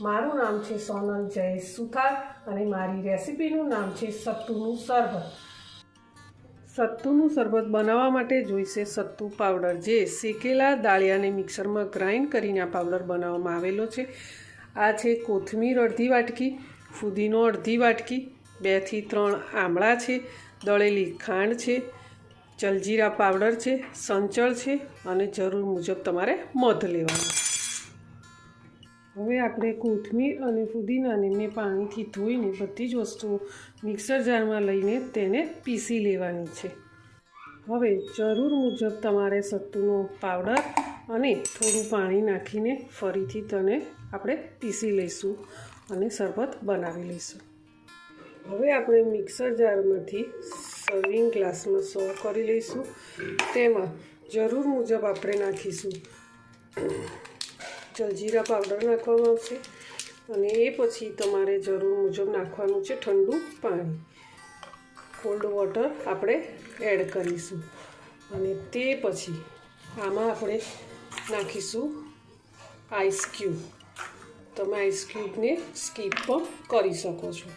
મારું નામ છે સોનલ જયેશ સુથાર અને મારી રેસિપીનું નામ છે સત્તુનું શરબત। સત્તુનું શરબત બનાવવા માટે જોઈશે સત્તુ પાવડર, જે શેકેલા દાળિયાને મિક્સરમાં ગ્રાઇન્ડ કરીને આ પાવડર બનાવવામાં આવેલો છે। આ છે કોથમીર અડધી વાટકી, ફુદીનો અડધી વાટકી, 2 થી 3 આમળા છે, દળેલી ખાંડ છે, જલજીરા પાવડર છે, સંચળ છે અને જરૂર મુજબ તમારે મધ લેવાનું। હવે આપણે કોથમીર અને ફુદીનાને મેં પાણીથી ધોઈને બધી જ વસ્તુઓ મિક્સર જારમાં લઈને તેને પીસી લેવાની છે। હવે જરૂર મુજબ તમારે સત્તુનો પાવડર અને થોડું પાણી નાખીને ફરીથી તેને આપણે પીસી લઈશું અને શરબત બનાવી લઈશું। હવે આપણે મિક્સર જારમાંથી સર્વિંગ ગ્લાસમાં સર્વ કરી લઈશું। તેમાં જરૂર મુજબ આપણે નાખીશું જલજીરા પાવડર નાખવામાં આવશે અને એ પછી તમારે જરૂર મુજબ નાખવાનું છે ઠંડુ પાણી, કોલ્ડ વોટર આપણે એડ કરીશું અને તે પછી આમાં આપણે નાખીશું આઈસ ક્યુબ। તમે આઈસ ક્યુબને સ્કીપ પણ કરી શકો છો।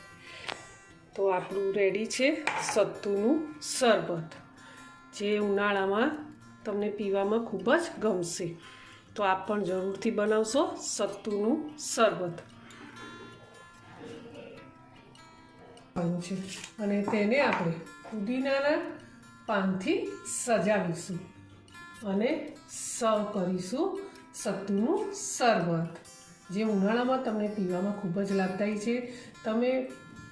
તો આપણું રેડી છે સત્તુનું શરબત, જે ઉનાળામાં તમને પીવામાં ખૂબ જ ગમશે। તો આપ પણ જરૂરથી બનાવશો સત્તુનું શરબત છે અને તેને આપણે પુદીનાના પાનથી સજાવીશું અને સર્વ કરીશું સત્તુનું શરબત, જે ઉનાળામાં તમને પીવામાં ખૂબ જ લાભદાયી છે। તમે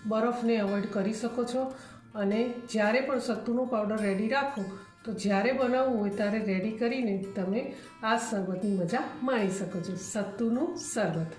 બરફને અવોઇડ કરી શકો છો અને જ્યારે પણ સત્તુનો પાવડર રેડી રાખો તો જ્યારે બનાવવું હોય ત્યારે રેડી કરીને તમે આ શરબતની મજા માણી શકો છો। સત્તુનું શરબત।